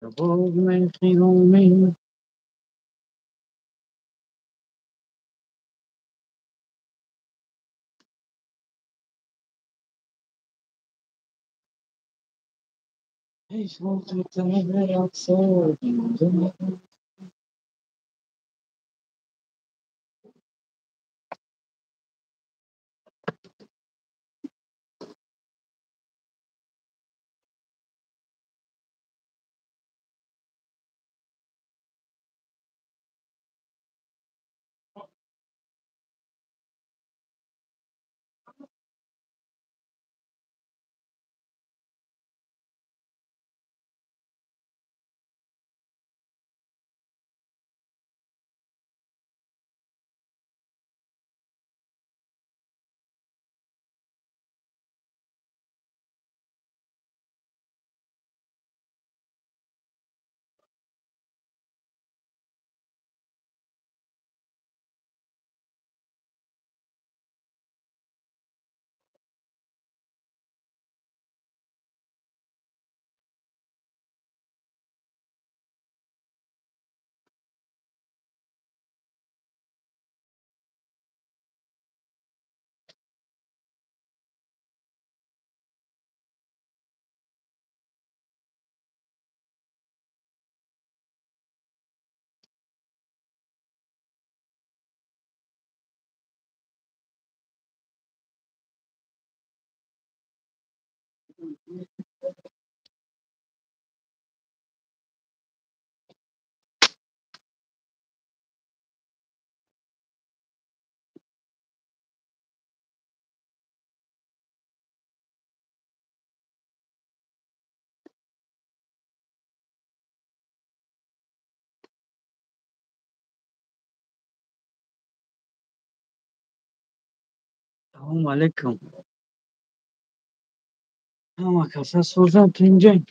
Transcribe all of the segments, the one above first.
باغ من خیرامی ای خواجه طلب افسر سلام علیکم. Ama kasa sorsan Tuncay.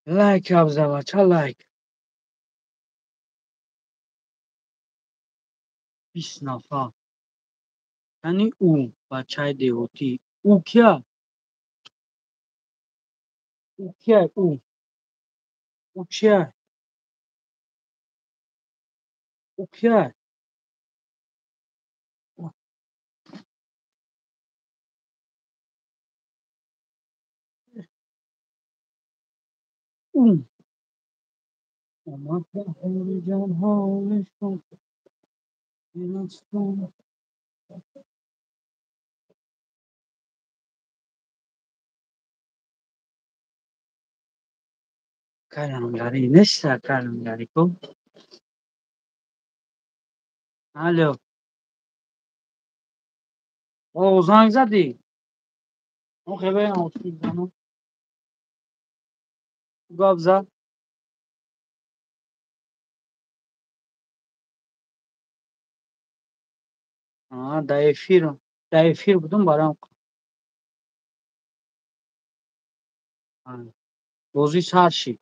Like abzava çal like. 20 نفر. یعنی او بچه دیوتی. او کیه؟ او کیه او؟ او چیه؟ او کیه؟ او. اومد به حال جان حالش کن. اینش کن. کلانگاری نیست کلانگاری کن. الو. او زنگ زدی؟ اون خبه آسیب زنم. گاب زد. در افیر بودم برام. بازی سرشی.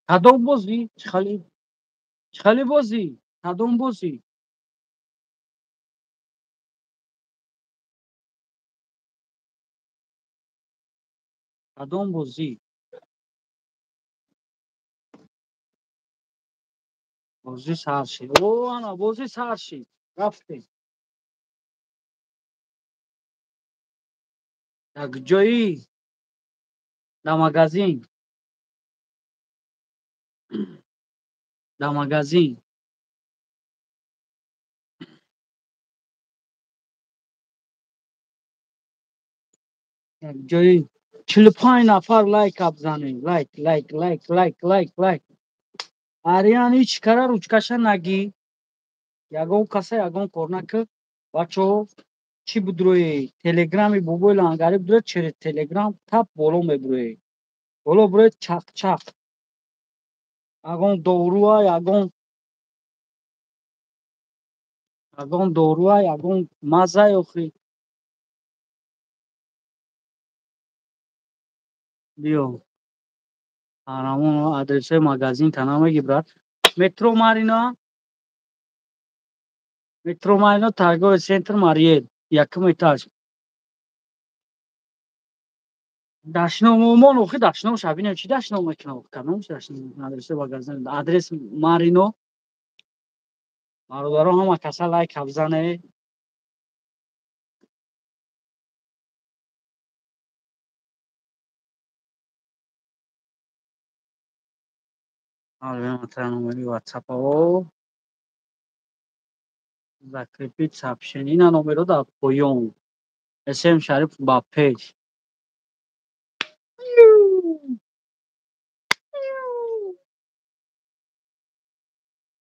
کدام بازی؟ چخالی بازی؟ کدام بازی؟ کدام بازی؟ بازی سرشی. او انا بازی سرشی. رفتیم. یک جایی در مغازین. در مغازین. یک جایی 45 نفر لایک ابزنیم. لایک. آریان هیچ کاره روچکشه نگی. یگون کسا یگون کرنک. بچه چی بدروی تلگرامی بوبوی لانگاری بدروی چره تلگرام تپ بولو میبروی. بولو بروی چق. اگون دوروه یگون مزه یخی. биё ҳамон адресаи магазин тана меги брат. метро марино торговый центр Мариэл якум этаж. дашном охи дашном шабинем чи дашном мекунам каном дашном адреси магазин адрес марино бародаро ҳама каса лайк абзане номери ватсапо закрепить сообщение ина номеро дар поём см шариф ба пеж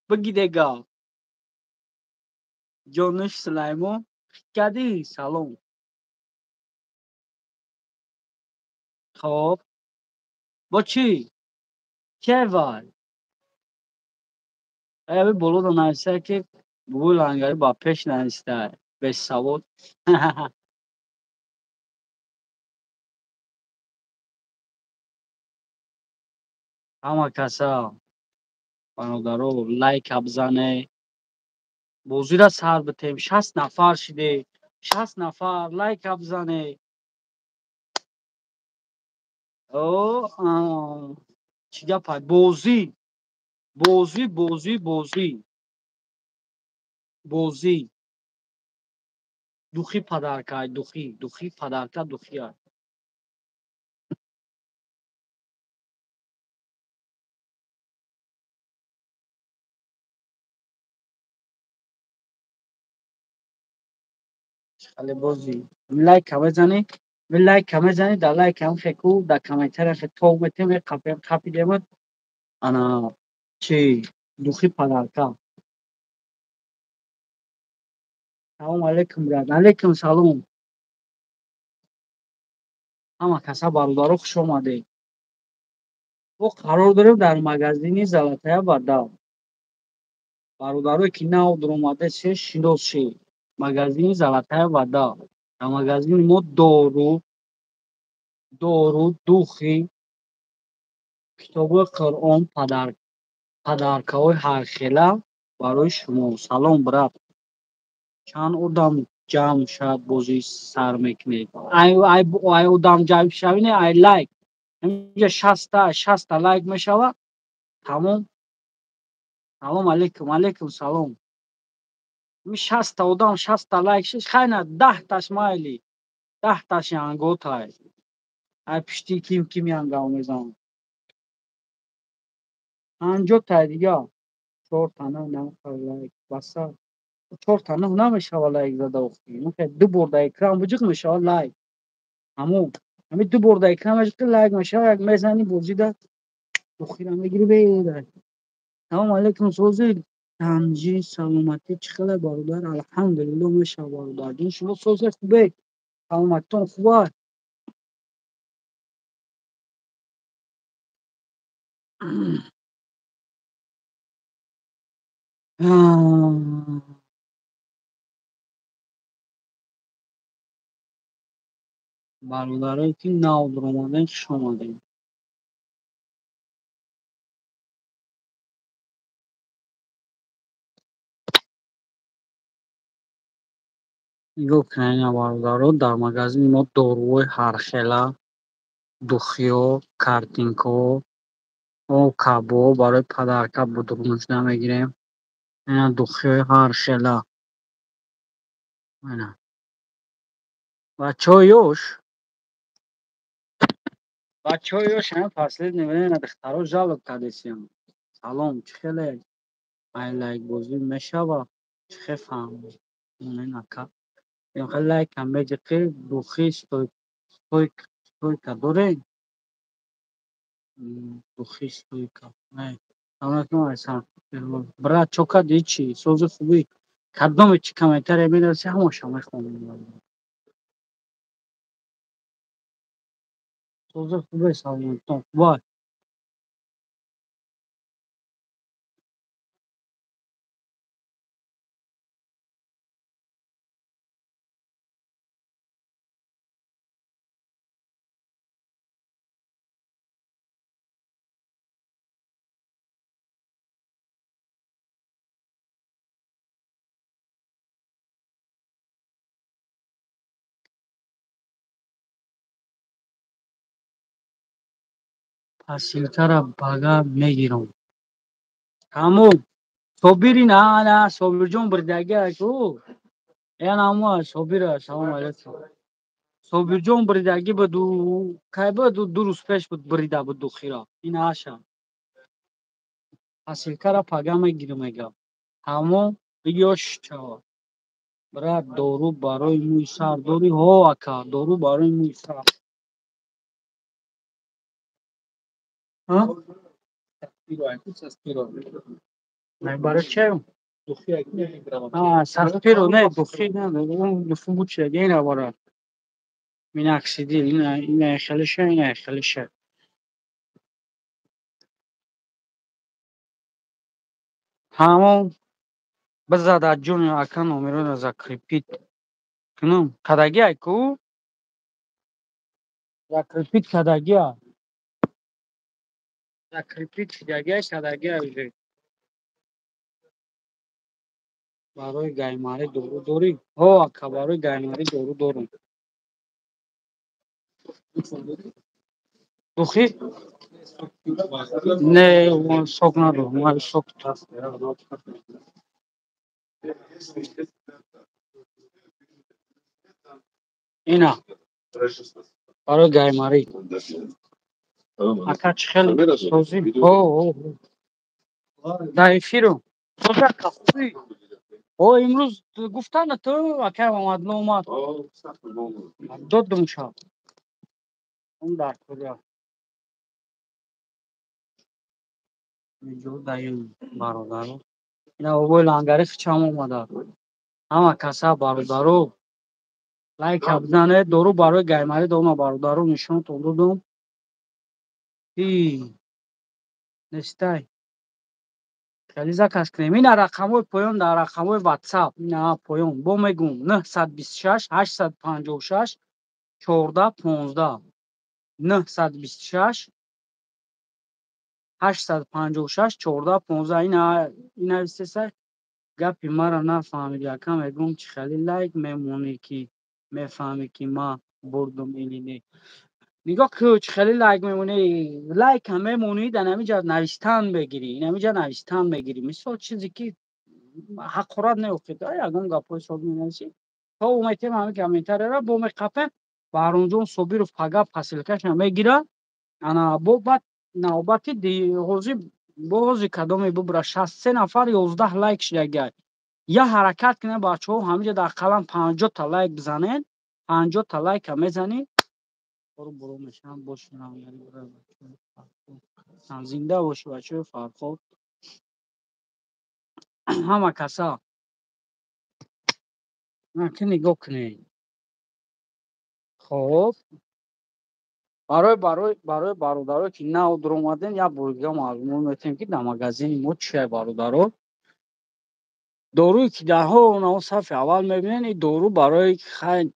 бигӣ дега ҷониш сулаймон кадӣ салом хоб бо чӣ чевай аби болода нависае ки буби лангари ба пеш навистай бесавод ҳама каса бародаро лайка бизане бозира сар битем 60 нафар шиде 60 нафар лайка бизане чӣ гапай бозӣ духӣ падаркай духӣ падарка духия хеле бозӣ лайка мезанӣ лайка мезанӣ дар лайкам феку дар комментария фе тог метем капидемат ана чи духӣ падарка салом алейкум брат алейкум салом ҳама каса бародаро хушомадед мо қарор дорем дар магазини золотая вода бародарое ки нав дуромаде се шинос ши магазини золотая вода дар магазини мо дору духӣ китобҳои қуръон падаркаҳои ҳархела барои шумо салом брат чанд одам ҷамъ шад бозӣ сар мекунед ай одам ҷамъ шавӣ не ай лайк инҷа 60 лайк мешавад тамом салом алейкум алейкум салом 60 одам 60 лайк хайна 10таш майли 10таш янготай ай пишти ким янгал мезанад 50тай дига 4 лайк баса 4 намешавад лайк зада охи ду бор дар экран вуҷуд мешавад лайк ҳамон ҳамин ду бор дар экран лайк мешавад як мезанӣ бозида духира мегирӣ беда салом алейкум созед танҷи саломатӣ чӣ хеле бародар алҳамдулилло мешавад бародар ҷон шумо созед хубед саломатитон хуб аст бародарое ки нав дуромадед хушомадед нигоҳ кунед бародаро дар магазини мо доруҳои ҳархела духиё картинкаҳо кабҳо барои падарка будурнужда мегирем ина духиёи ҳархела ина бачаҳои ёш ҳамин последний духтаро жалоб кардесиям салом чӣ хеле ай лайкбозӣ мешавад чӣ хел фаҳмед инака хеле лайкам медиқӣ духӣ стойка доред духӣ стойка не саломатон айсан брат чока ди чӣ сози хубӣ кадоме чӣ комментария менависӣ ҳамаша мехонам сози хубе саломатон хуб аст پاسیلتر باگا میگیرم. همون صبری نه صبر جون بردگی تو. این همون صبر سلام علیکم. صبر جون بردگی بدو که بدو 2 روز پیش بود بریده بود دو خیرا. این هاشم. پاسیلتر باگا میگیرم میگم. همون بیاش چا. برای دارو برای موی سر داری ها اکا دارو برای موی سر. ها؟ نه برای چه؟ سخپیرو نه دخی نه اون دفعه بود شده این برای من اکسیدی این خلشه این خلشه همون بزد از جون اکن نمیرون از اکریپیت کنم کدگی ایکو اکریپیت کدگی ها اکریپیت کدگی ها برای گایماری دورو دوری ها اکا برای گایماری دورو دورم دخی نه سوک ندارم ما سوک اینا برای گایماری اکا چخل سوزی ضعیفی رو سوزه کافی امروز گفتن تو اکا آمد نومد دادم شب اون در کجا اینجور دایم برادر اینا بابای لنگرش چم اومده همه کسا برادرو لایک بزنه دورو برای گایماری دوما برادرو نشون دادم ای نستای کلیزا کس کنیم این رقموی پایان در رقموی واتساپ اینا پایان با میگم 926 856 14 15 926 856 14 15 اینا استسای گپی مرا نفهمید یکم میگم چه خیلی لایک میمونی که میفهمی که ما بردم اینی نگاه که چه خیلی لایک میمونی لایک هم میمونی در نمیجا نوشتن بگیری نمیجا نوشتن بگیری مثل چیزی که حقورت نیفتید یکم گپای صبح مینویسی تا اومدیم همه کامنتر را با میقفه بارونجون صبحی رو فقط پسیلکش میگیره انا بو بعد نوبتی دی حوزی بازی کدومی ببره 63 نفر 11 لایک شده یا حرکت کنه بچه ها همینجا در قلم 50 تا لایک بزنین 50 تا لایک هم میزنین برو میشن باشونم یعنی برای زنده باشه بچه فرخود همه کسا که نگاه کنین خب برای برادرها که نه در اومدن یا بروگرام معلوم میتونیم که در مغازین ما چیه برادرها داروی که ده ها اونها صف اول میبینین این دارو برای خیلی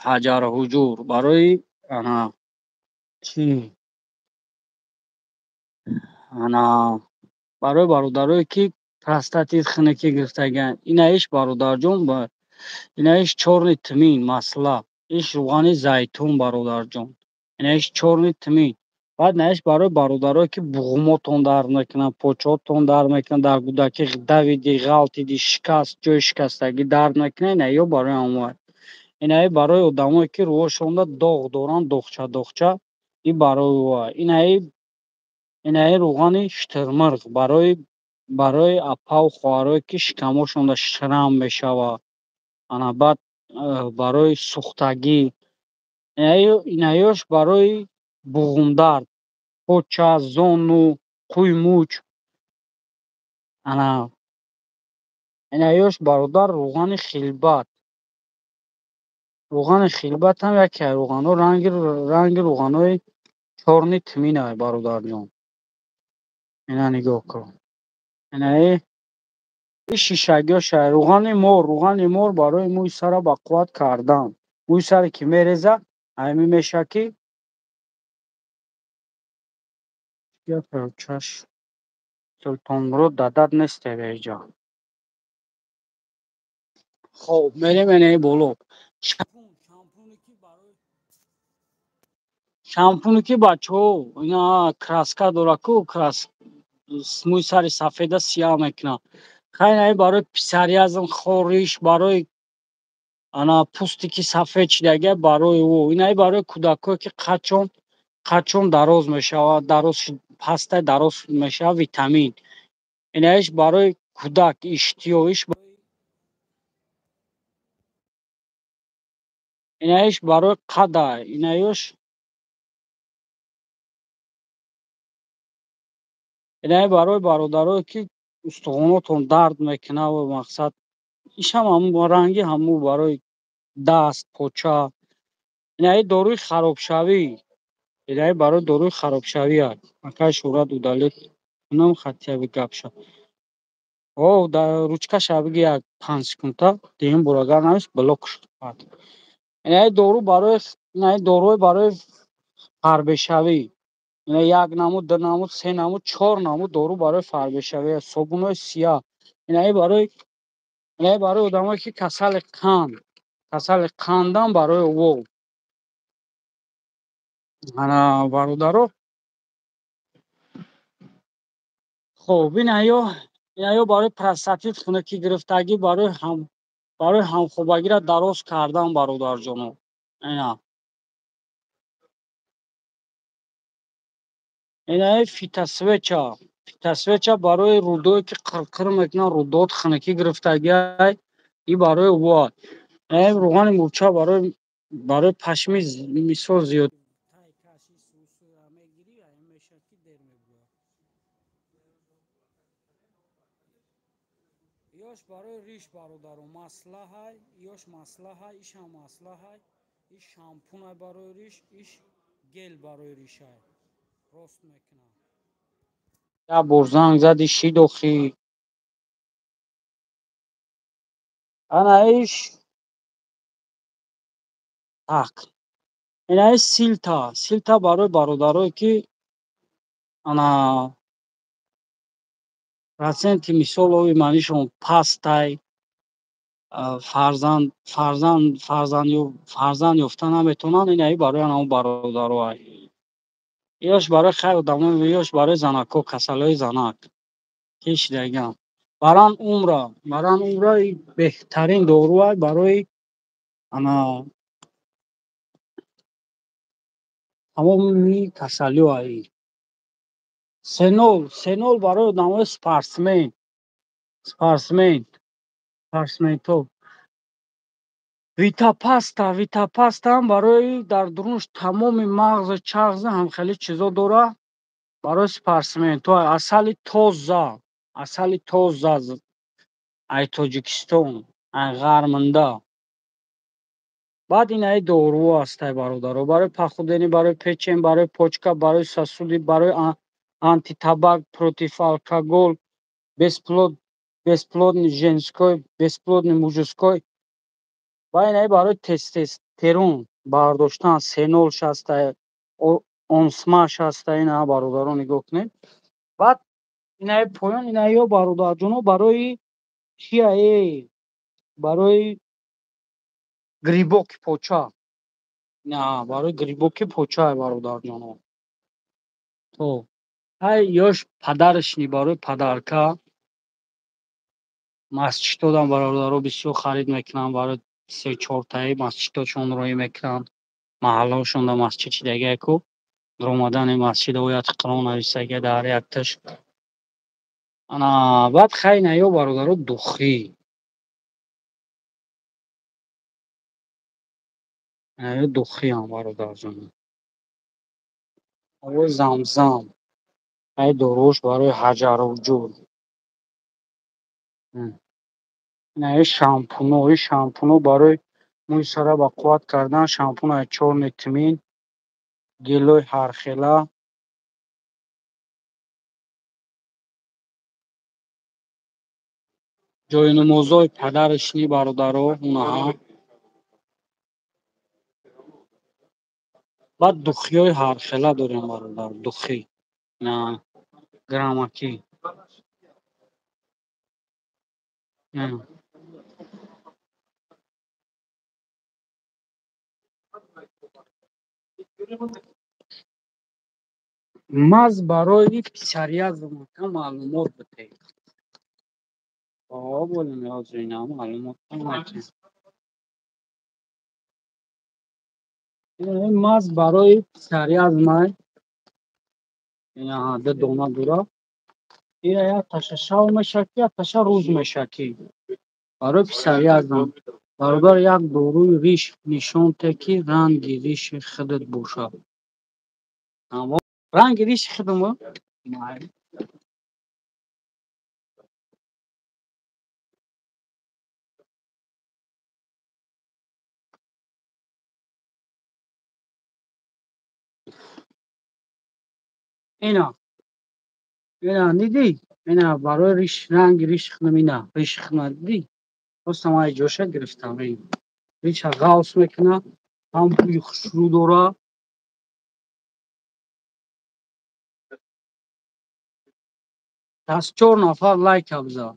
حجر حجور برای انا چی انا برای برادرایی که پرستاتیت خنکی گرفتگن اینا ایش برادر جون با اینا ایش چورن تمین مثلا ایش روغن زیتون برادر جون اینا ایش چورن تمین بعد نهش برای برادرایی که بغماتون در نکنن پوچاتون در نکنن در گودکی دویدی غلطیدی شکست جای شکستگی در نکنن اینا برای آموز اینا برای آدمایی که روشون داغ دارن داغچه این برای او اینایی روغن شترمرغ برای اپا و خوارایی که شکمشون شرم میشوه انا بعد برای سوختگی ایناییش برای بغمدرد پوچه زانو قوی موچ انا ایناییش برادر روغن خیلبت هم یکی روغن رنگ روغن های چارنی تمینه برادر جان اینا نگاه کن اینایی این شیشگی ها روغن مور برای موی سر با قوت کردن موی سر که میرزه همی میشه که یا پرچش سلطان رو دادد نسته بیجا خب میریم اینه بولو шампуне ки бачаҳо ина краска дорад ку мӯи сари сафеда сияҳ мекунад. Хайна барои писариазм хориш, барои ана пӯсте ки сафед шидагия барои ӯ. Инаи барои кӯдакое ки қачон дароз мешавад, пастай дароз мешавад витамин. Инаиш барои кӯдак иштиёиш инаиш барои қада, инаи барои бародарое ки устухонотон дард мекунад ва мақсад ишам ҳамун ранги ҳамун барои даст, поча. Инаи доруи харобшавӣ. Инаи барои доруи харобшавӣ аст. Акай шӯрад удалед кунам хатияви гап шад. О, да ручкаша биги як 5 секунда, дигин бор агар навист блок шуд. Инаи доруҳое барои фарбешавӣ. Ина 1 намуд, 2 намуд, 3 намуд, 4 намуд дору барои фарбешавӣ аст. Собунҳои сиёҳ. Инаи барои одамое ки касали қандам барои ӯ. Ана бародаро, хоб инаё барои простатит, хунуки гирифтагӣ, барои ҳамхобагиро дароз кардан бародарҷонов. Ина. Инаи фитосвеча барои рӯдое ки қирқир мекунанд, рӯдоат хунукӣ гирифтагиай, и барои ӯ аст. Инаи рӯғани мурча барои пашми мисол зиёд. Ёш барои риш бародаро маслаҳай, ёш маслаҳай, ишам маслаҳай, иш шампунай барои риш, иш гел барои ришай. Рост мекунам. Я бор занг зади шидохӣ. Ана иш так. Инаи силта барои бародарое ки ана проценти мисолови манишон пастай, фарзанд ёфта наметавонанд, инаи барои анавон бародаро аст. Ёш барои хай одамо, ёш барои занако, касалиҳои занак ки шидагианд. Баран умра и беҳтарин дору аст барои ана тамоми касалиҳо аст. Сенол барои одамои спортсменто. Витапастаам барои дар дурунаш тамоми мағзу чағзу ҳамхеле чизо дорад барои спортсменто. Асали тоза ай Тоҷикистон, ай Ғарминда. Баъд инаи дору астай бародаро, барои пахуденӣ, барои печен, барои почка, барои сосуди, барои антитабак, против алкогол, бесплодный женской, бесплодный мужской. Ва инаи барои тестостерон бардоштан сенолш астай, онсмаш астай. Ина бародаро нигоҳ кунед. Баъд инаи поён инаиё бародарҷонов барои барои грибоки поча. Барои грибоки поча бародарҷонов. То ҳай ёш падарашни барои падарка масчидодан бародаро бисёр харид мекунанд, барои 3-4таи масчидошон роҳӣ мекунанд. Маҳаллаҳошонда масчид шидагиаку омадани масчид ояд Қуръон нависагия дар якташ. Ана баъд хай инаиё бародаро духӣ. Инаиё духиам бародарҷонов. Овои замзам. Ҳай дорууш барои ҳаҷарвуҷуд. Инаи шампуно барои мӯи сара бақувват кардан, шампунаи чорни тмин, гелои ҳархела. ҷойнамозҳои падарашни бародаро онаҳа. Баъд духиҳои ҳархела дорем бародар, духӣ. На грамакӣ. маз барои писарӣ аз умакам маълумот бидеҳ. болем ҳозирина маълумотам накӣ. маз барои писарӣ аз май ина ҳада дона дура ира як таша шав мешакӣ як таша рӯз мешакӣ барои писарӣ азам. бародар як доруи риш нишон те ки ранги риши худат бошад. ранги риши худама ина ина диди ина барои риш ранги риши худам ина риши худам диди хостам ай ҷоша гирифтам риша ғафс мекунад ҳам бӯи хушбӯ дорад. аз 4 нафар лайкам зад.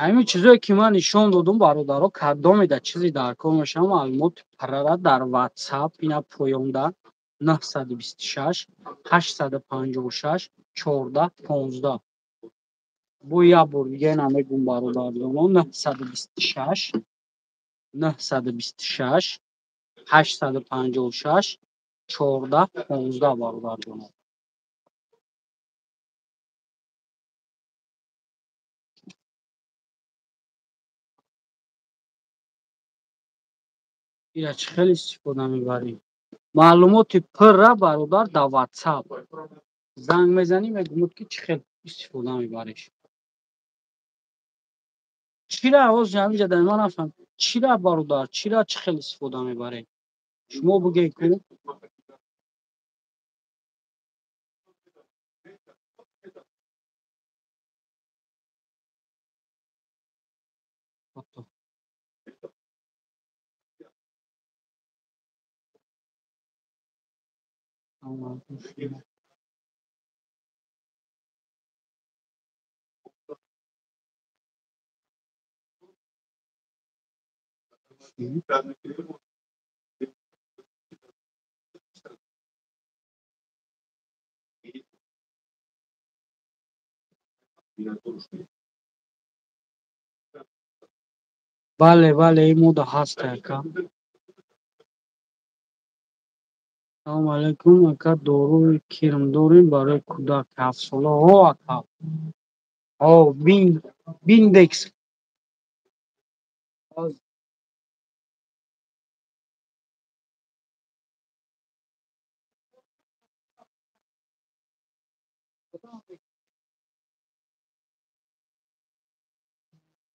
ҳамин чизое ки ман нишон додам бародаро кадомеда чизи дар кор мешавад маълумоти парара дар WhatsApp ина поёнда 926 856 14 15 бо як бор дига ина мегӯм бародарҷонон 926 926 856 14 15 бародарҷонон. ира чӣ хел истифода мебарӣ? маълумоти пурра бародар дар WhatsApp занг мезанӣ мегӯяд ки чӣ хел истифода мебариш. чира ҳозир ҳаминҷа дар ман нафаҳмид чира бародар чира чӣ хел истифода мебаред? шумо бигӯед ку. бале бале ин мода ҳаст ака. салому алайкум ака доруи кирм дорем барои кӯдак 7сола. ака биндекс.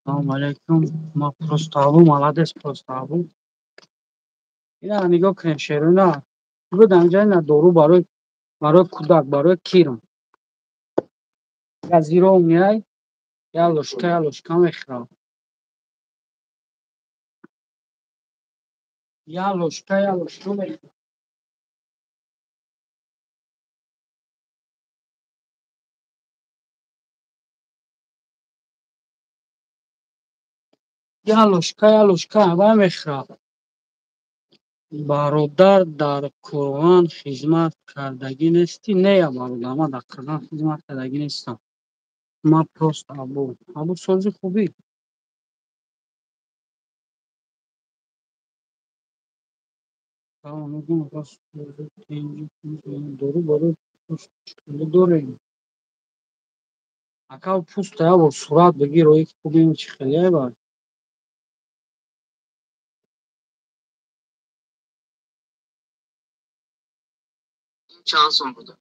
салому алайкум ма проставу маладес проставу. ина нигоҳ кунед шерӯна буд анҷа ина дору барои кӯдак барои кирм газировняй ялошка мехӯрам. ялошка мехӯрам. ялошка ҳамаи мехӯрам. бародар дар кӯрған хизмат кардагӣ нестӣ? Не бародар ман дар кӯрған хизмат кардагӣ нестам. ман просто абусози хубӣ. дору барои дорем ака пӯста як бор сурат бигир бибин чӣ хеле бар. чанд сом буда?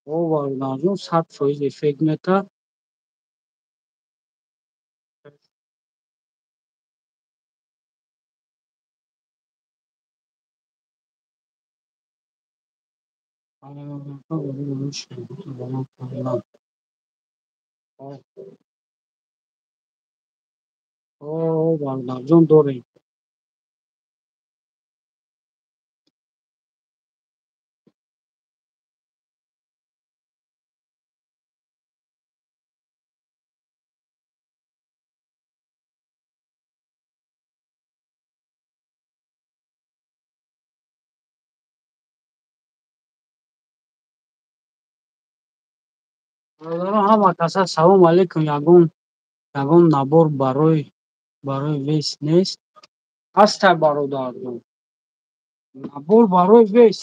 бародарҷон 100% эффект метад. бародарҷон дорем. Ҳама каса салом алейкум. Ягон набор барои вес нест? Ҳастай бародарҷон. Набор барои вес.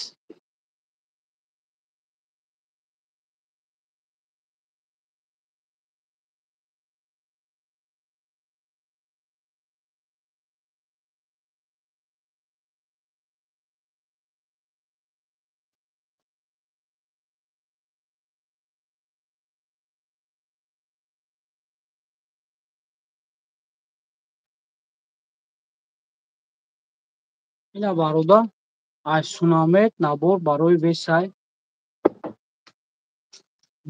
Ина бародар, ай сунамед набор барои весай.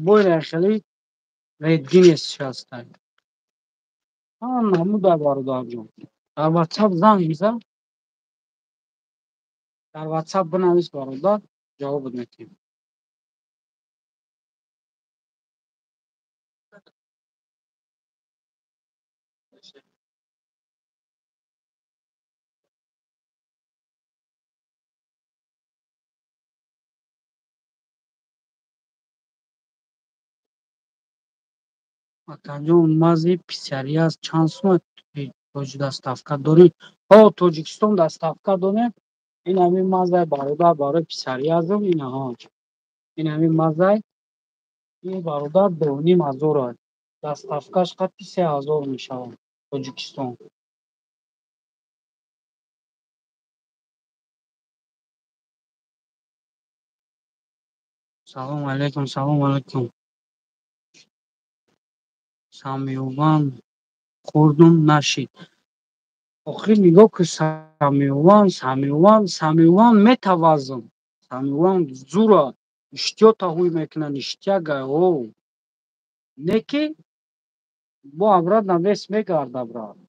Бойра хеле редгинес шастай. Намудай бародарҷон. Дар WhatsApp занг бизан. Дар WhatsApp бинавис бародар, ҷавобат метиҳем. Акаҷон маззи писария аст. Чанд сум тоҷи доставка дорем? Тоҷикистон доставка дорем. Ин ҳамин маззаи бародар барои писариязм. Ин ҳамин маззаи ин бародар 2500 аст. Доставкаш қадри 3000 мешавад. Тоҷикистон. Салом алейкум, салом алейкум. Самиёван хурдум нашид. Охир нигоҳ кун, Самиёван метавазм. Самиёван зура. Иштиёта ҳуй мекунад, иштиягай. Неки бо аврад навес мегарда брат.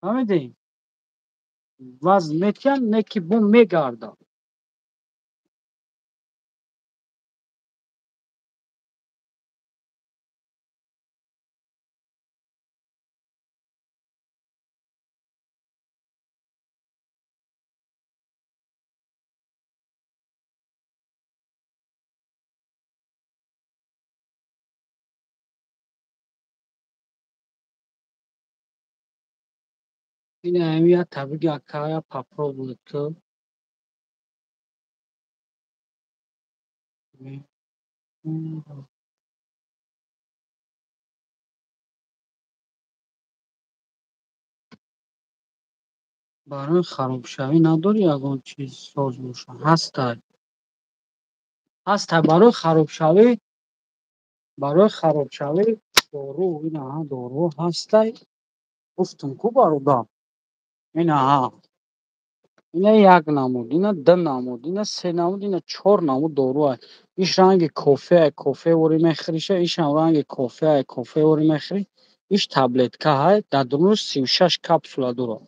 Фаҳмидӣ? Вазн метиҳад, неки бо мегарда. Ин ҳамин як табиқи акая папро буд ки барои харобшавӣ надори ягон чиз соз бошад. Ҳастай барои харобшавӣ дору. Дору ҳастай. Гуфтум ку бародар. Ина як намуд, ина ду намуд, ина се намуд, ина чор намуд дору аст. Иш ранги кофе вори мехӯри, ишам ранги кофе вори мехӯри. Иш таблеткаҳай, дар дунӯш 36 капсула дорад.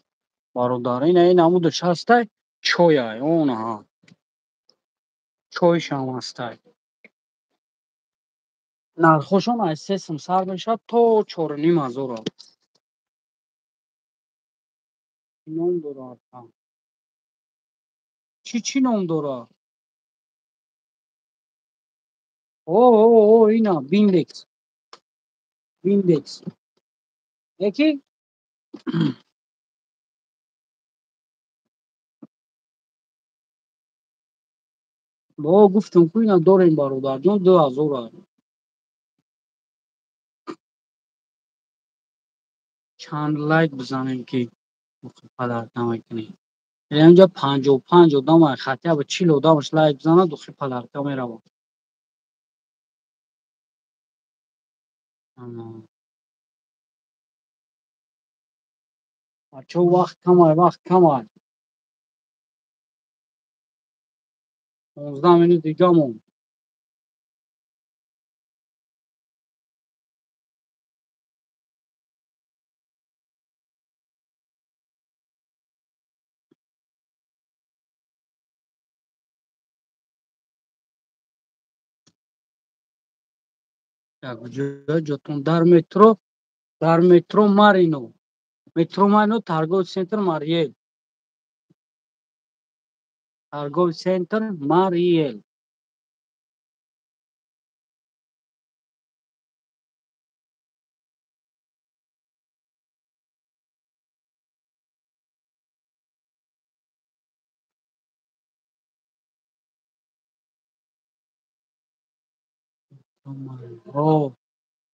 Бародар, ин намудаш ҳастай. Чойай, чойшам ҳастай. Нархошон аз 3 сум сар мешавад то 4500 аст. Ном дорад. Чӣ ном дорад? Ина Биндекс. Яки гуфтум ку ина дорем бародарҷон, 2000 аст. Чанд лайк бизанем ки падарка мекунем. Инҷо 55 одамай, хотя бы 40 одамаш лайк бизанад, духи падарка меравад. Бачо, вақт камай. 15 минут дига монд. Як ҷоя ҷотон дар метро Марино. Метро Марино торговый центр Марьел. торговый центр Мариэл. О,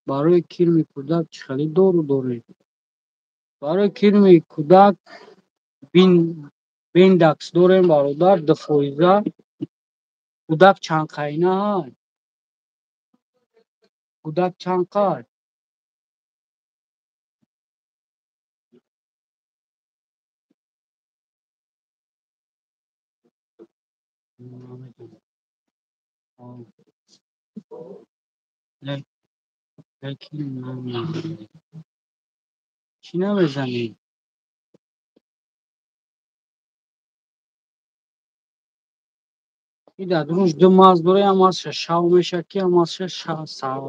барои кирми кӯдак чӣ хеле дору доред? Барои кирми кӯдак биндакс дорем бародар, дифоиза. Кӯдак чанд қайна ҳай? Кӯдак чанд қай? Лекин намезанӣ. Чӣ намезанӣ? Ида рӯз ду мағз дора, ям аз шав мешавад, ки ям аз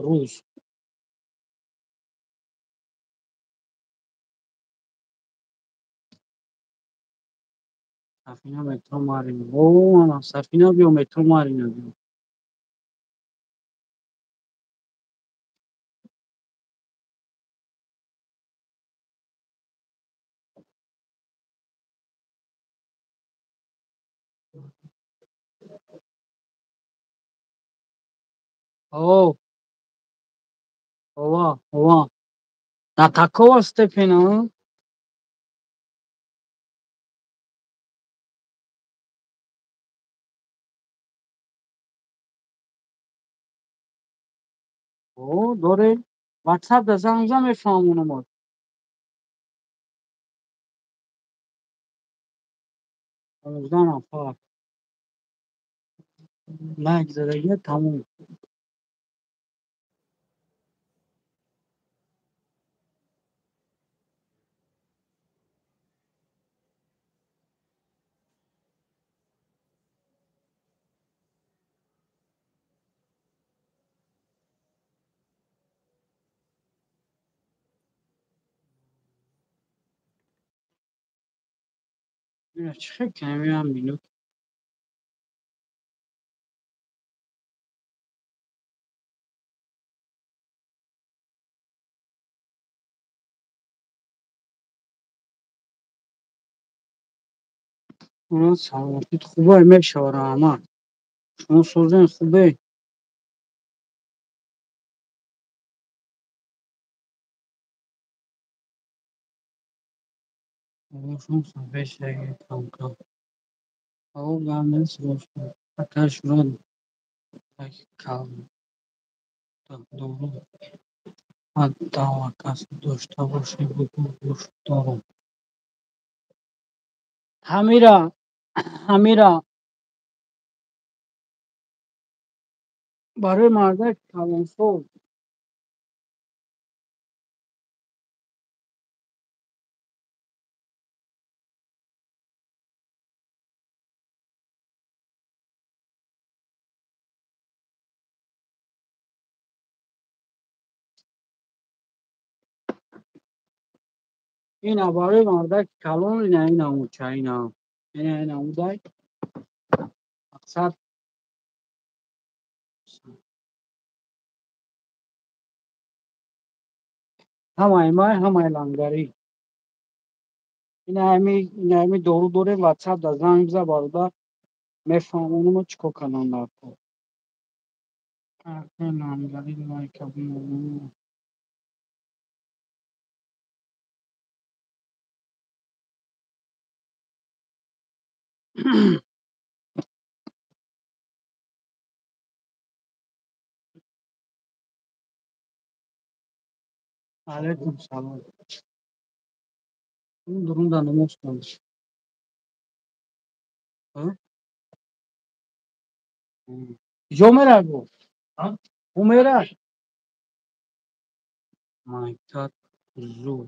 рӯз. Сафина метро Марина. О, ана Сафина биё, метро Марина биё. О, ова, ова. На такова степена? О, доре. WhatsApp-да занг бизан, мефаҳмам оно. 15 нафар. Лайк задагият тамом. Чӣ хел камиам минут? Саломатит хубе мешавад Раҳмат. Шумо созен хубе? Шумо бешаги камкам. Ҳаво гарм нест бошад. Акаш шуд. Кал. Дору. Ҳаддава касб дошта бошед, бугӯ гӯш дорум. Ҳамира барои мардак калонсоз. Ина барои мардак калон, ина муча, ина удай. Мақсад ҳамаи май, ҳамаи лангарӣ. Ина ҳами дору дорем, WhatsApp-да занг бизан бародар, мефаҳмонам мо чӣ кор канам дар кор. Лангарӣ лайка бинам. Алайкум салом. Дурунда намоз хониш. Ҷо мерад бо? Ӯ мерад? Майкат ҳузур.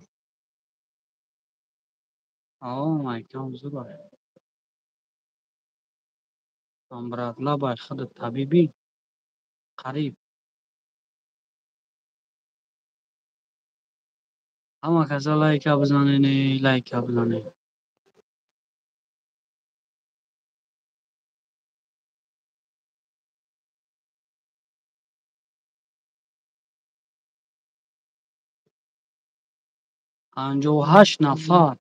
Майкат ҳузур аст. Братла худат табибӣ. Қариб. Ҳама каса лайка бизанед, лайка бизанед. 58 نفر.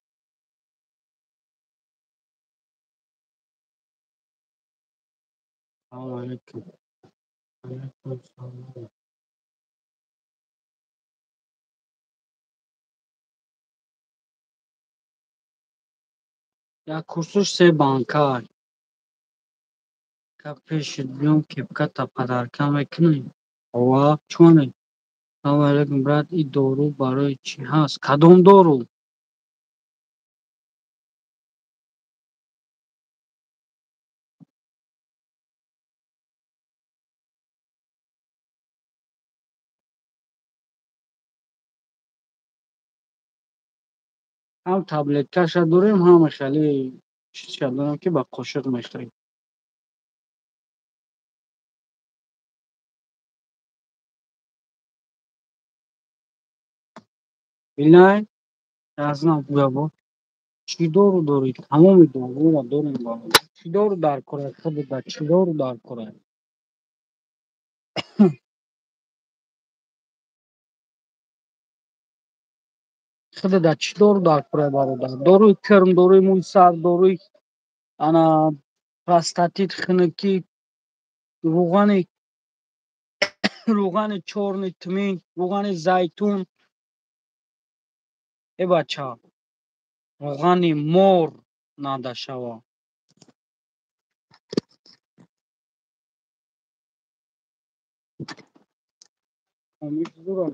سلام علیکم. علیکم سلام. Я курсуш се банкар. Ка пеши биём кепката падарка мекунем. Ова чунем. Салом алейкум брат, ин дору барои чӣ ҳаст? Кадом дору? ҳам таблеткаша дорем, ҳам хеле чизша дорем, ки ба қошиқ мехӯрем. Билай, разнам гуябо. Чӣ дору доред? Тамоми доруро дорем барода. Чӣ дору дар кора худода? Чӣ дору дар кора? Худода чӣ дору дар кора барода? Доруи кирм, доруи мӯи сар, доруи ана простатит, хунукӣ, рӯғани рӯғани чорни тмин, рӯғани зайтун. Э бача, рӯғани мор нада шава. Омиш зура.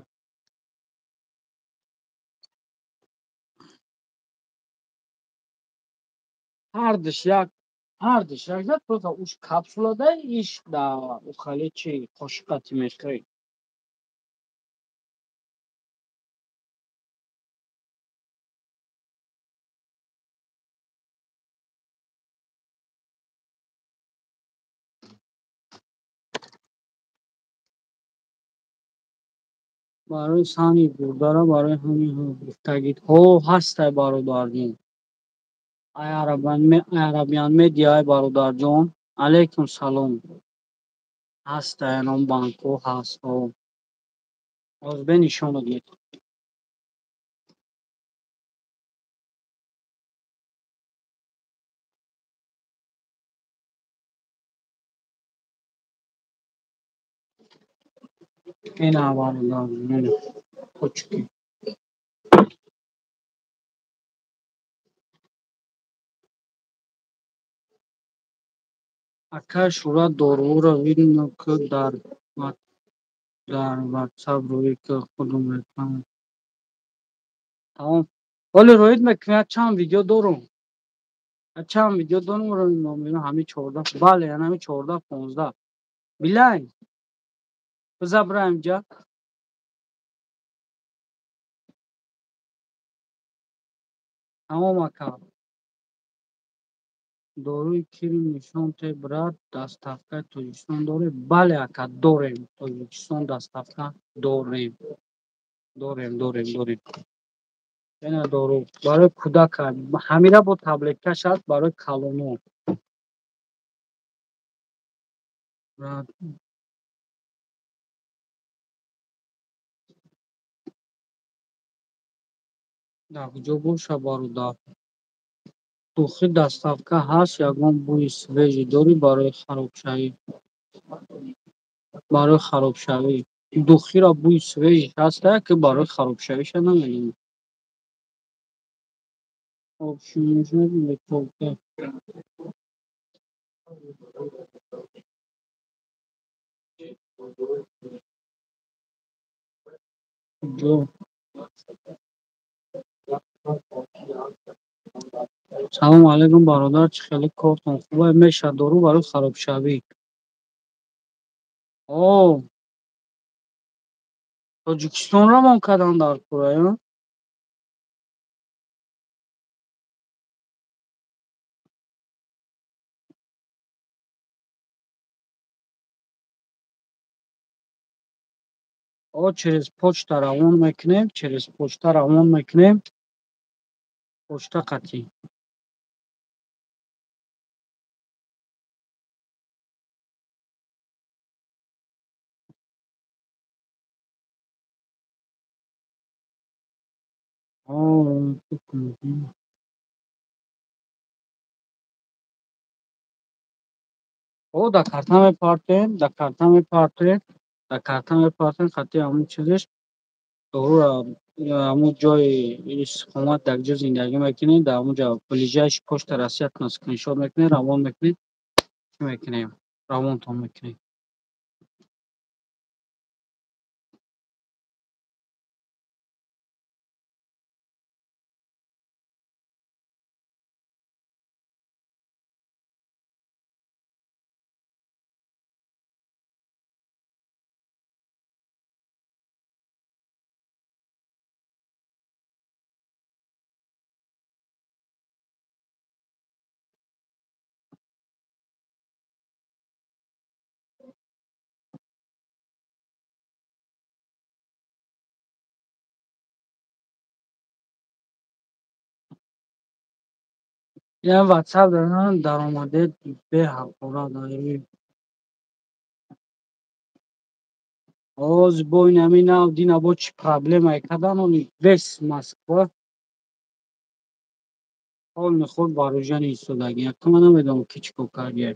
Ҳардиш як просто уж капсулада иш да ухали чи қошиқати мехӯрӣ. барои сани гурдара, барои ҳамин гуфтагиҳо ҳастай бародарҷон. Арабиян медиа ай бародарҷон. Алейкум салом. Ҳастай инон банкҳо ҳастҳо. Озбе нишон дед. Ина бародарҷон. Кучки. Акай шура доруро видно, ки дар WhatsApp рӯи ки худум мекунам. Тамом. Оли роид мекунем, як чанд видео дорум. Як чанд видео дорум, номери ҳамин 14. Бале, ҳамин 14-15. Билай. Биза бираем ҷа. Тамом ака. доруи кирм нишон те брат, доставкаи Тоҷикистон дорем? Бале ака, дорем. Тоҷикистон доставка дорем. Дорем. Ина дору барои кӯдака. Ҳамира бо таблеткаш аст барои калонон. Брат, дар куҷо боша бародар? Духи доставка ҳаст, ягон бӯи свежи дорӣ барои харобшавӣ? Барои харобшавӣ. Духиро бӯи свежи ҳаста, ки барои харобшавиша намедонам. Обшумуши метофта. ҷо. Салом алейкум бародар, чӣ хеле кортон хуба? Меша дору барои харобшавӣ. О, Тоҷикистон равон кардан дар кора. Через почта равон мекунем. Почта қатъӣ. او در карта мепартем, дар карта мепартем, дар карта мепартем хати ҳамун чизиш дору ҳамун ҷои истиқомат дар ҷо зиндагӣ мекунем, дар ҳамун ҷо ближайши почта расиятон скриншот мекунем, равон мекунем, чӣ мекунем, равонтон мекунем. Ин ватсап дорам даромаде беҳақора дорем. Оз бо ин ҳамин навди набо чӣ проблемае каданони вес Москва ҳол мехӯрд ба рӯжани истодагӣ. Якума намедонам ки чӣ кор кардия.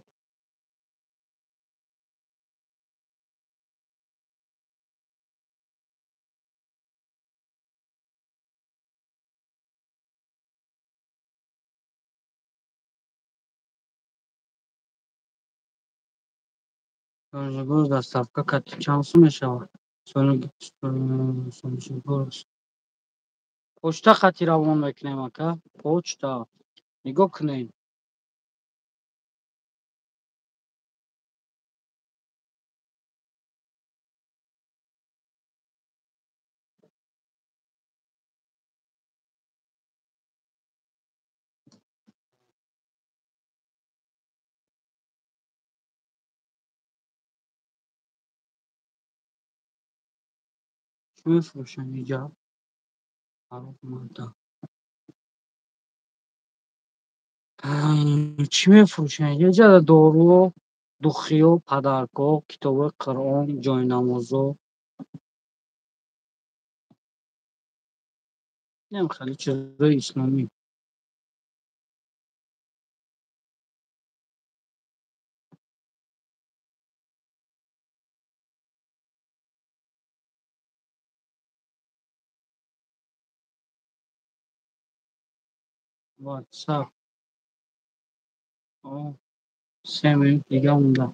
Солнечногорск доставка кати чанд сум мешавад? Солнечногорск почта хати равон мекунем ака. Почта нигоҳ кунед. Чӣ мефурӯшанд инҷа? Чӣ мефурӯшанд инҷа? Дору, духиё, падаргоҳ, китоби Қуръон, ҷойнамозо. Инам хеле чизои исломӣ. Ватсап 3 минут дига монда.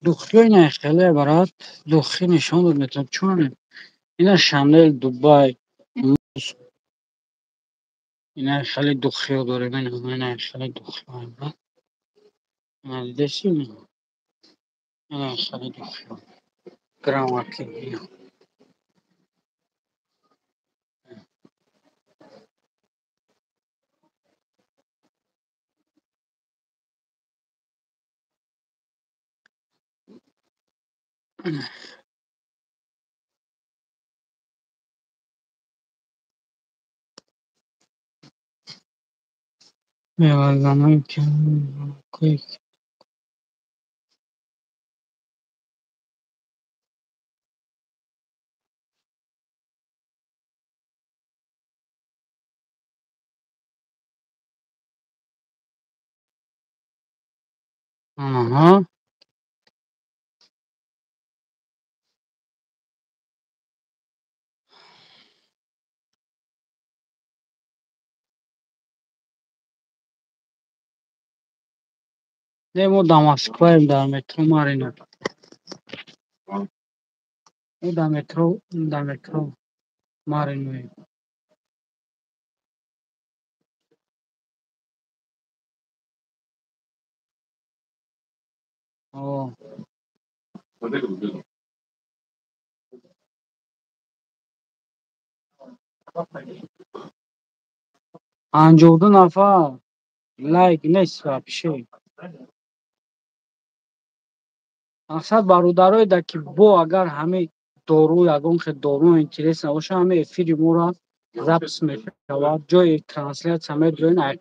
Духиё ина хеле брат. Духӣ нишон дод метавонад чунам ина Шанел Дубай. Ина хеле духиё дорем. Ина хеле духиё. Ина дидеси? Ина хеле духиё. Грамаки. Меварзанои ки аҳа. Не, мо дар Москваем, дар метро Марина. Мо дар метро Мариноем. Панҷоҳу ду нафар лайк нест вообще. мақсад бародароеда ки бо агар ҳамин дору ягон хел дору интерес набошад ҳамин эфири моро ضبط میشود، جای ترنسلیت میدونین ای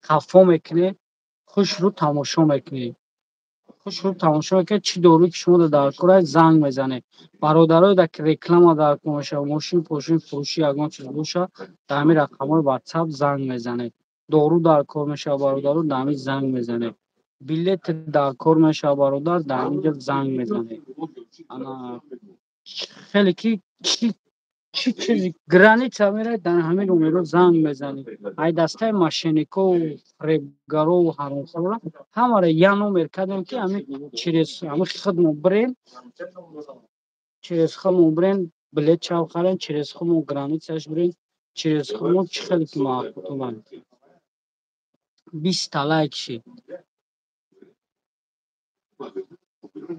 کافو میکنه، خوش رو تماشا میکنه، خوش رو تماشا میکنه. چی دوری که شما در کره زنگ میزنه، برادرای در که رکلام در کنشه ماشین پوشین فروشی یگان چیز بوشه در همین رقمای واتساپ زنگ میزنه. دارو در کار میشه برادرو در همین زنگ میزنه. بلیت در کار میشه برادر در همین زنگ میزنه. انا خیلی چی چیزی گرانیت میره در همین نمره زنگ میزنی. ای دسته ماشینیکو و فریبگارو و حرامخورا همه را یه نمر کردیم که همین چیز همین خودمون برین، چیز خودمون برین بلیت چاو خرین، چیز خودمون گرانیتش برین، چیز خودمون چی خیلی که معاقبتو من 20 تلک شید،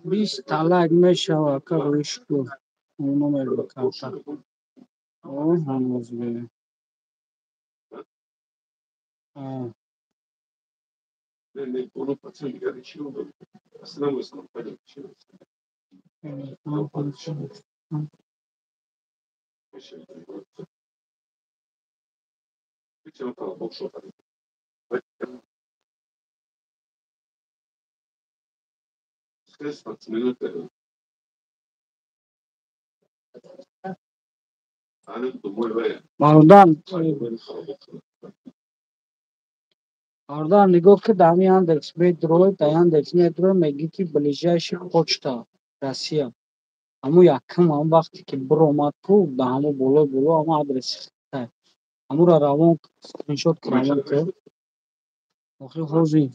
20 تلک میشه که رویش کن اون نمر بکرد او هنوز بره. Oradan oradan нигоҳ дами Яндекс метро да Яндекс метро меги ки ближайший почта Россия. Ҳамо якум ҳам вақте ки биромад ту да ҳамо боло ҳамо адреси хитай. Ҳаморо равон скриншот равон кар. Охир ҳозир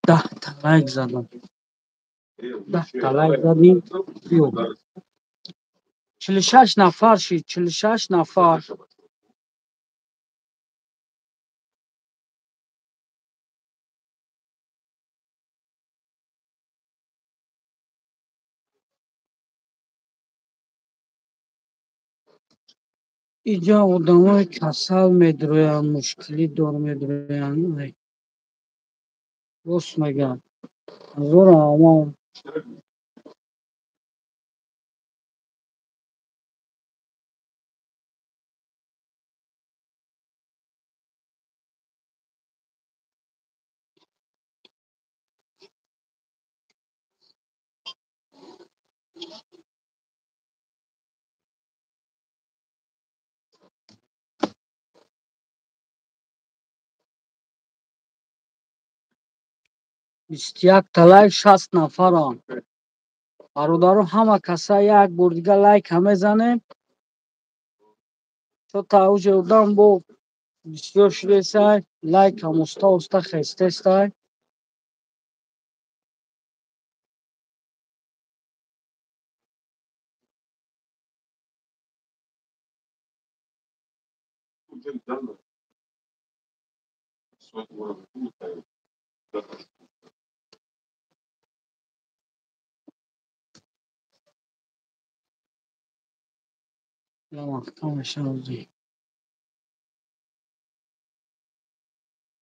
10 та лайк задам. 10 та лайк задим. Ё. 46 нафар шид, 46 нафар. Инҷо одамои касал медироянд, мушкилӣ дор медироянд. Рост мегӯям. Ҳазора ҳамон бисту як та лайк 60 нафаранд. Бародаро ҳама каса як бор дига лайка мезанем. То тавҷи одам бо бисёр шудесай, лайкам оста оста хестесай.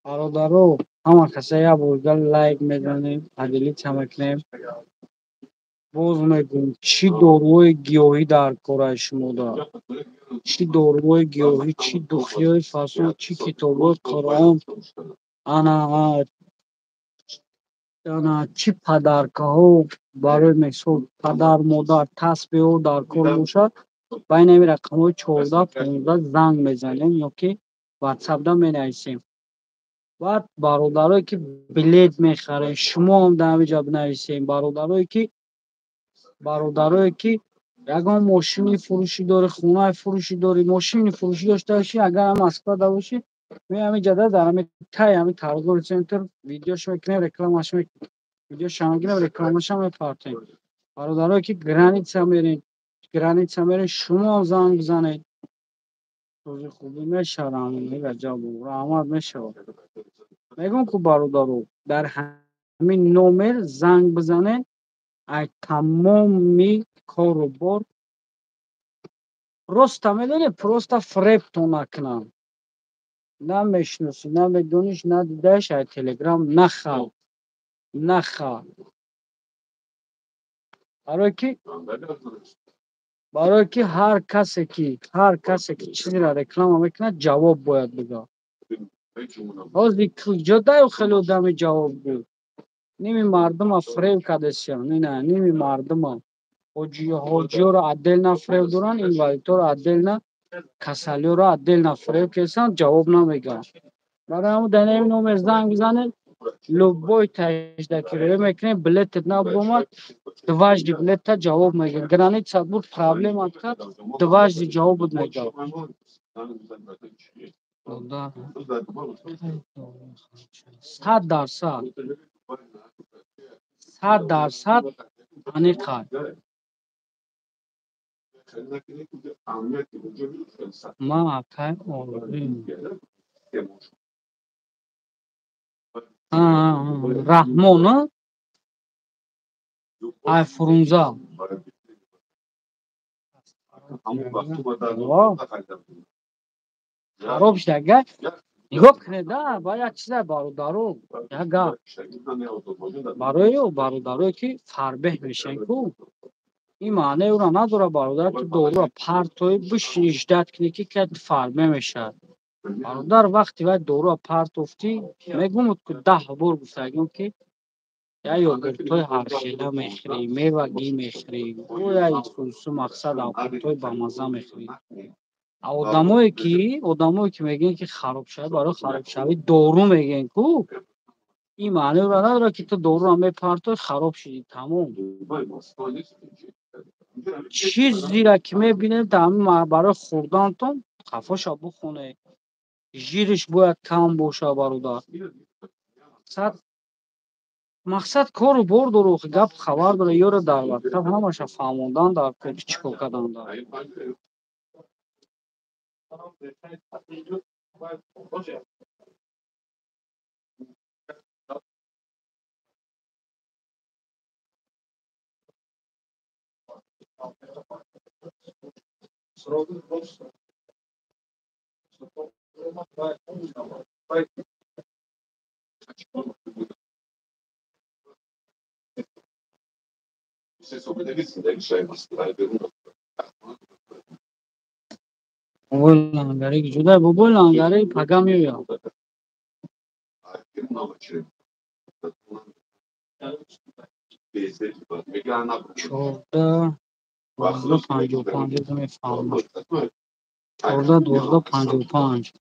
Бародаро ҳама каса як бор дига лайк мезанем, адилита мекунем. боз мегӯем чӣ доруҳои гиёҳӣ дар кораи шумо дорад, чӣ доруҳои гиёҳӣ, чӣ духиёи фасон, чӣ китобҳои Қуръон, ана чӣ падаркаҳо барои мисол падар модар тасбеҳо дар кор бошад, байни ҳамин рақамҳои 14-15 занг мезанем ё ки ватсапда менависем. Баъд бародарое ки билет мехарем, шумоам дар ҳамин ҷо бинависем. Бародарое ки ягон мошини фурӯшӣ дорӣ, хонаи фурӯшӣ дорӣ, мошини фурӯшӣ дошта бошӣ, агар Москвада бошӣ, меои ҳамин ҷо дар ҳамин таи ҳамин каргоҳи центр видеош мекунем, рекламаш видеошам мегирем, рекламашам мепартоем. Бародарое ки граница мерен, шумоам занг бизанед. рӯзи хубӣ мешавад, гаҷабу раҳмат мешавад. мегӯям ки бародаро дар ҳамин номер занг бизанед, ай тамоми кору бор роста медонед, просто фребтон накунанд. Намешиносӣ, намедониш, надидаиш, ай телеграм нахал. Барое ки برای که هر کسی که چیزی را رکلام میکنه جواب باید بده. از اینجا دایو خیلی آدم جواب بود. نیمی مردم فریب کردشیان. نه نیمی مردم حاجی را عدل نفریب دارن، این ولیتو را عدل نه کسالی را عدل نفریب کسان جواب نمیگن. برای همون دنیا نومر زنگ بزنه لوبوی تجدکی رو میکنه بلیت نبومد دوازده بلیت تا جواب میگه. گرانیت صد بود پرابلم کرد دوازده جواب بود میگه. 100% 100% انیقاد ما اکای اولیم رحمانه ای فرونزا خراب شده اگر نگاه کنه ده باید چیزه بارودارو اگر بارودارو که فربه میشن که این معنی او را نداره برادر که دورو را پرتوی بش اجداد کنی که فربه میشه. برادر وقتی باید دورو را پرت افتی میگم که 10 بار گفتگیم که یا یوگرتوی هرشیده میخری میوگی میخری او یا ایسوسو مقصد اوکرتوی با مزه میخری. آدمایی که میگن که خراب شده برای خراب شوی دورو میگن که این معنی را نداره که تو دورو را میپرتوی خراب شدی تمام. چیزی را که میبینه تمام برای خوردن تون خفاش بخونه ژیرش باید کم باشه برادر. مقصد کارو برد رو گپ خبر داره یورو در وقت همش فهموندن در که چیکار کردن داره. اول لنگری که جدا بابا لنگری پگم یا 14 1255 میفهمم 14 1255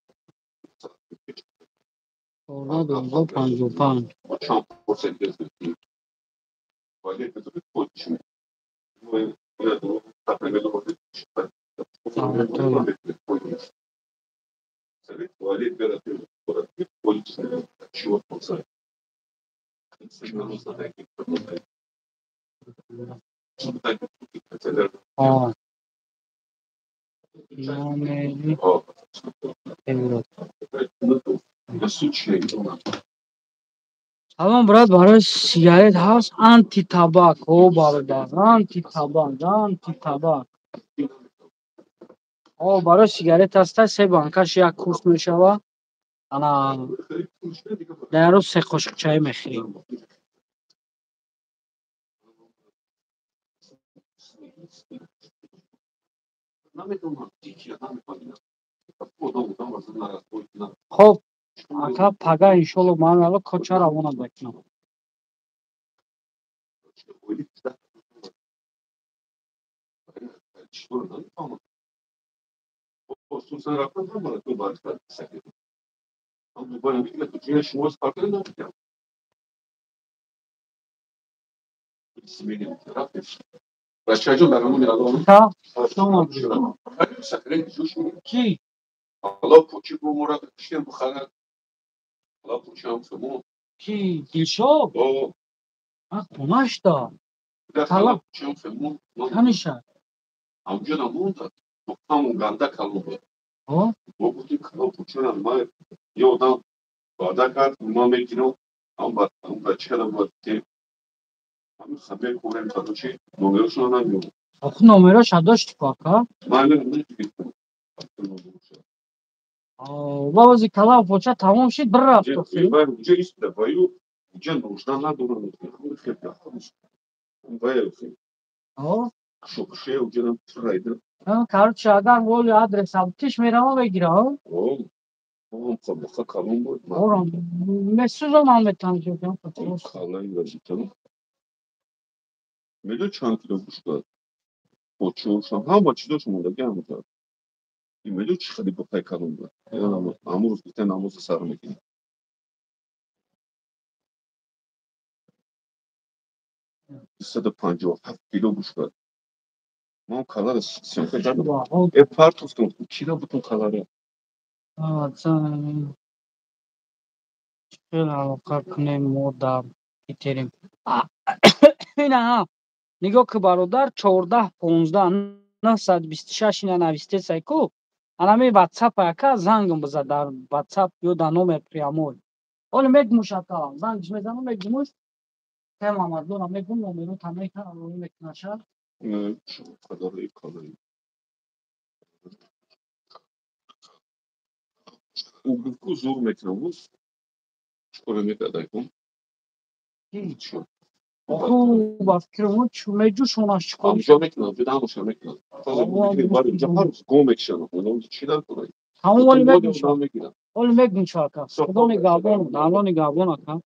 14 1255 آه نامی ایراد. الان برات برای سیگارت هست آنتی تاباک او برادر آنتی تاباک او برای سیگارت هست سه بانکش یک کورس میشوه انا در روز سه قاشق چای میخوریم. خب اکا پگا انشالله من الان کچا روانه بکنم. تا شما کی کی دلشو خونش دا طلب کنشه ها آخه نمرش داشت کاکا بابازی کلام پوچه تمام شد بر رفت Çok şey yok canım. Sıraydı. Короче, اگر ولی آدرس هم تیش میرم و بگیره ها. Oğlum kabaka kalın bu. Oran. Mesut zaman mı tanışıyor? Kalın gözüküyor. Medo çantıyla kuşlar. Oçuyorsan. Ha maçı da gelmiş abi. Medo çıkadı bu pek kalın bu. Yani amuruz bir tane amursa sarmak için. İstedi pancı 7 kilo kuşlar. Ama kaları sen canım. Partus'tan 2 kilo bütün kaları. sen şöyle kalkne moda biterim. اینا ها نگاه که برادر 14 15 926 اینا نوشته سایکو الان واتساپ яка زنگم بزد در واتساپ یا در نمر прямой اون میگموش اکا زنگش میزنم میگموش تمام از دونم میگم نمرو تمام کنم رو میکنشم Şu kadarı kalın. Bu zor mekanımız. Şöyle ne kadar bu? هیچ خوب فکرمون میجو شوناش چیکار Amca mekanı, bir daha amca mekanı. Tabii bu bir var önce var mısın? Go mekanı. Onun içinden kolay. همون ولی میگم Devam mekanı. ولی میگم چاکا خدا نگهبان الله نگهبان اکا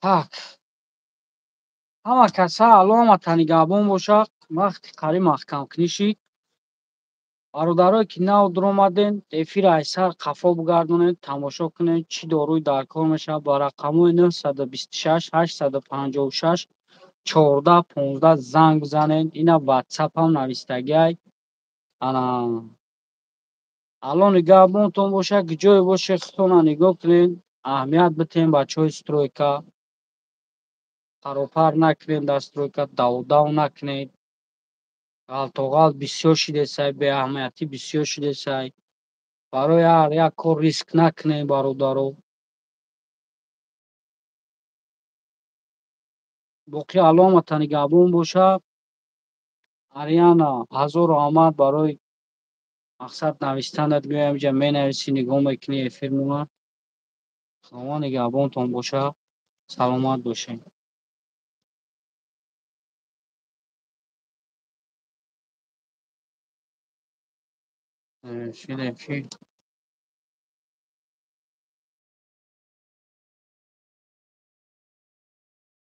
так ҳама каса аломата нигаҳбон бошад вақти қари маҳкам кунишид бародарое ки нав дуромаден эфир айсар қафо бигардонед тамошо кунед чӣ доруи дар кор мешавад ба рақамҳои 926 856 14 15 занг бизанед ина ватсапам навистагиай ана алло нигаҳбонтон бошад ки ҷое боше худтона нигоҳ кунед аҳамият битем бачаҳои стройка паропар накунед дар стройка давдав накунед ғалтоғалт бисёр шидесай беаҳамиятӣ бисёр шидесай барои ҳар як кор риск накунед бародаро боқӣ аломата нигаҳбон бошад арияна ҳазору омад барои мақсад навистанат гӯям ҷа менависӣ нигоҳ мекунӣ эфир муна худованд нигаҳбонтон бошад саломат бошед шидем чӣ